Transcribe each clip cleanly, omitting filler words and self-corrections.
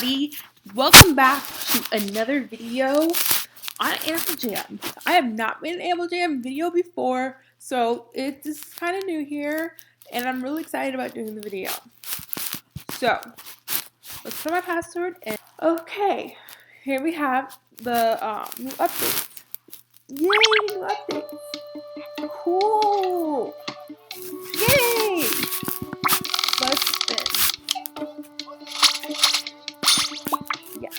everybody, welcome back to another video on Animal Jam. I have not made an Animal Jam video before, so this is kind of new here, and I'm really excited about doing the video. So, let's put my password in. Okay, here we have the new updates. Yay, new updates! Cool! Yay! Let's spin. Yes.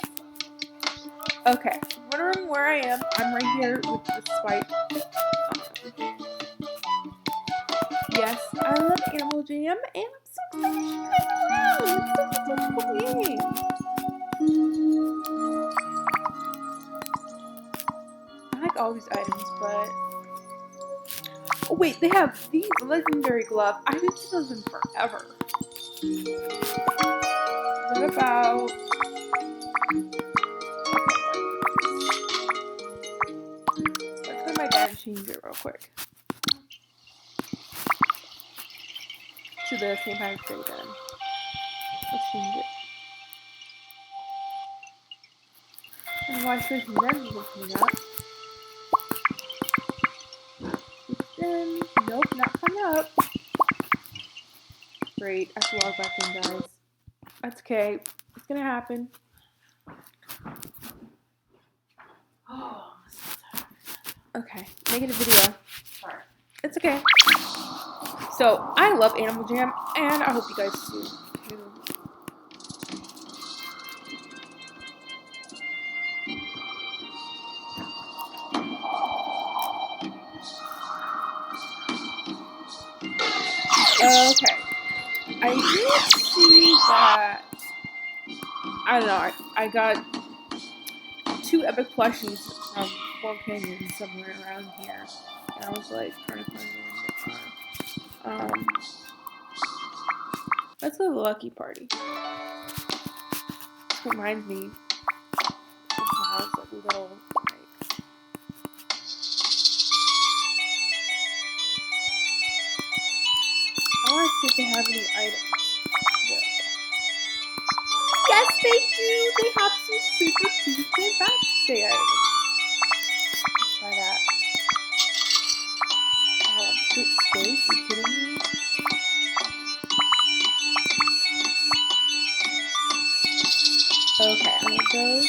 Okay, wondering where I am. I'm right here with the swipe. Yes, I love Animal Jam, and I'm so excited to show you guys around. It's such a cool game. I like all these items, but oh wait, they have these legendary gloves. I haven't seen those in forever. What about? Let's go to my dad and change it real quick to the St. Patrick's Day then. Let's change it. And why should he then be looking up? Then, nope, not coming up. Great, I have to log back in, guys. That's okay. It's gonna happen. Oh, okay, making a video. Sorry. It's okay. So, I love Animal Jam, and I hope you guys do too. Okay. I did see that. I don't know. I got 2 epic plushies from Four Canyons somewhere around here, and I was like trying to find one. Let's go to the Lucky Party. This reminds me of how I was like little. I want to see if they have any items. Yes, they do! They have some super cute St. Patrick's Day items. Let's try that. Oh, cute space? Are you kidding me? Okay, I want those.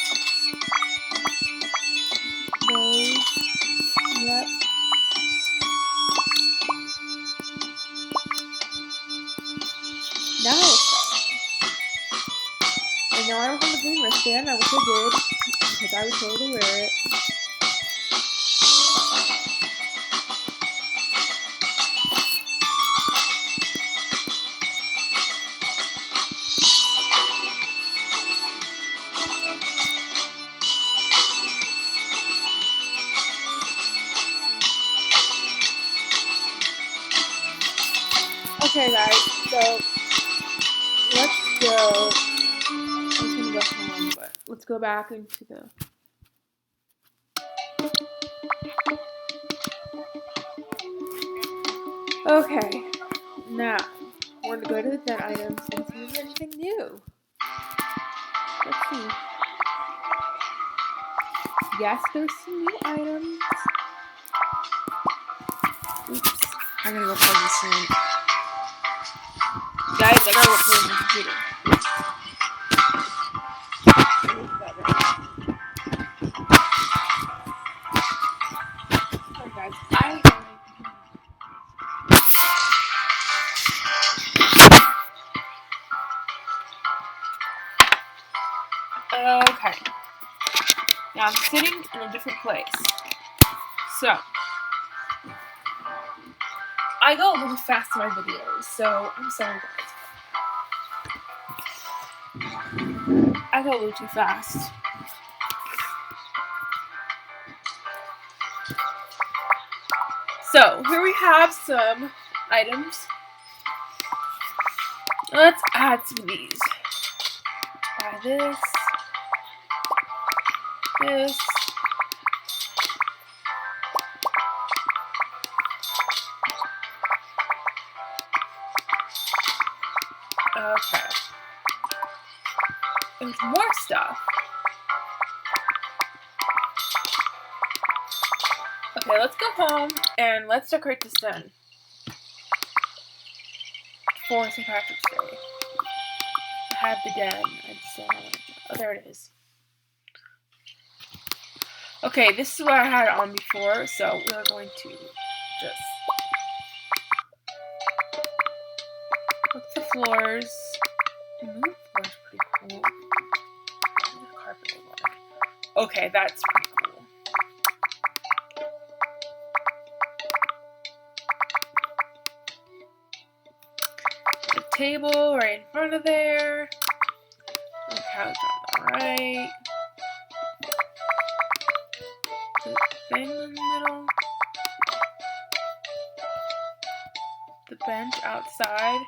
Those. Yep. Now it's I know I don't have a green wristband. I wish I did, because I would totally wear it. Okay, guys, so let's go. I was gonna go home, but let's go back into the. Okay, now we're gonna go to the den items and see if there's anything new. Let's see. Yes, there's some new items. Oops, I'm gonna go plug this in. Guys, I gotta go plug in the computer. Sorry, guys. Okay. Now I'm sitting in a different place. So, I go a little fast in my videos, so I'm sorry, guys. I go a little too fast. So, here we have some items. Let's add some of these. Try this. This. Okay. There's more more stuff. Okay, let's go home and let's decorate this den for St. Patrick's Day. I have the den. Oh, there it is. Okay, this is what I had it on before, so we're going to just look at the floors. The floor's pretty cool. The carpet will look. Okay, that's pretty cool. The table right in front of there. The couch on the right. The thing in the middle. The bench outside.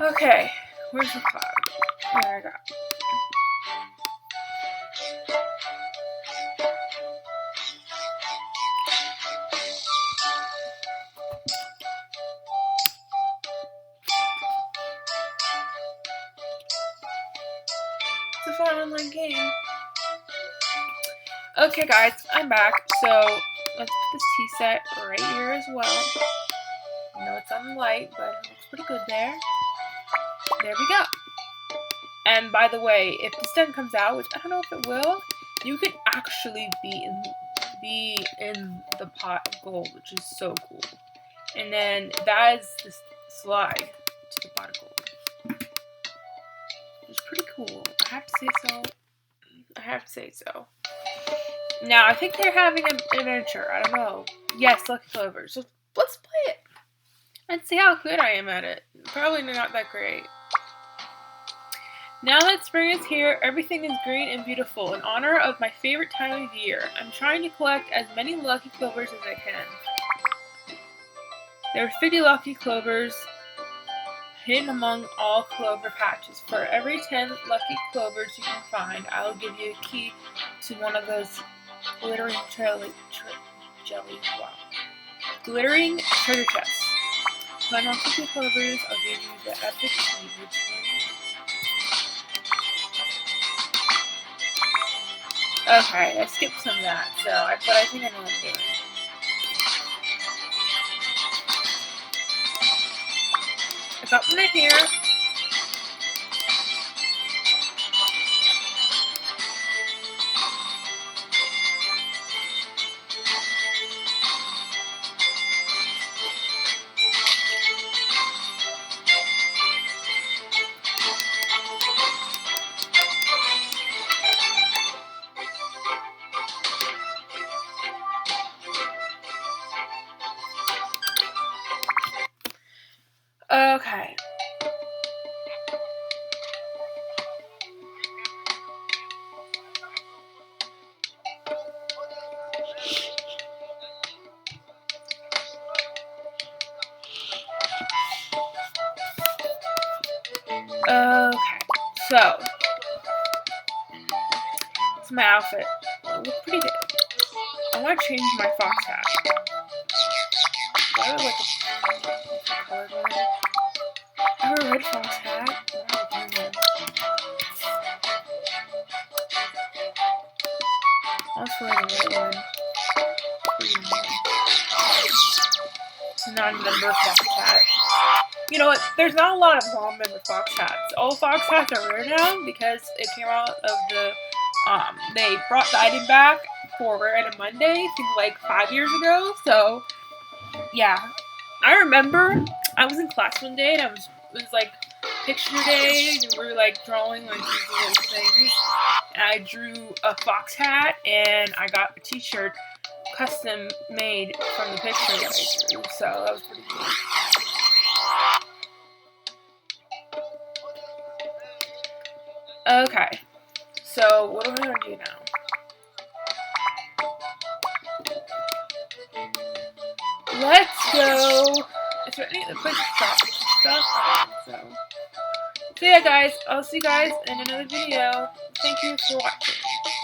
Okay, where's the cloud? There I got. It's a fun online game. Okay guys, I'm back. So let's put this tea set right here as well. I know it's on the light, but it looks pretty good there. There we go. And by the way, if this den comes out, which I don't know if it will, you can actually be in the pot of gold, which is so cool. And then that is the slide to the pot of gold. It's pretty cool. I have to say so. I have to say so. Now, I think they're having an adventure. I don't know. Yes, Lucky Clover. So let's play it and see how good I am at it. Probably not that great. Now that spring is here, everything is green and beautiful in honor of my favorite time of year. I'm trying to collect as many Lucky Clovers as I can. There are 50 Lucky Clovers hidden among all clover patches. For every 10 Lucky Clovers you can find, I will give you a key to one of those glittering glittering treasure chests. Find all 50 Clovers, I'll give you the epic key. Okay, I skipped some of that, but I think I know what I'm doing. I got one right here. Okay. Okay, so it's my outfit. It looks pretty good. I want to change my fox hat. I have like a colored one. I have a red fox hat. I have a blue one. Also wear the red one. Green one. Non-member fox hat. You know what? There's not a lot of non-member fox hats. All fox hats are rare now because it came out of the they brought the item back for Rare Item Monday, I think like 5 years ago. So yeah, I remember I was in class one day and it was like picture day and we were like drawing like these little things. And I drew a fox hat and I got a t-shirt custom made from the picture that I drew. So that was pretty cool. Okay, so what am I gonna do now? Let's go. Is there any other place to shop stuff? So yeah, guys, I'll see you guys in another video. Thank you for watching.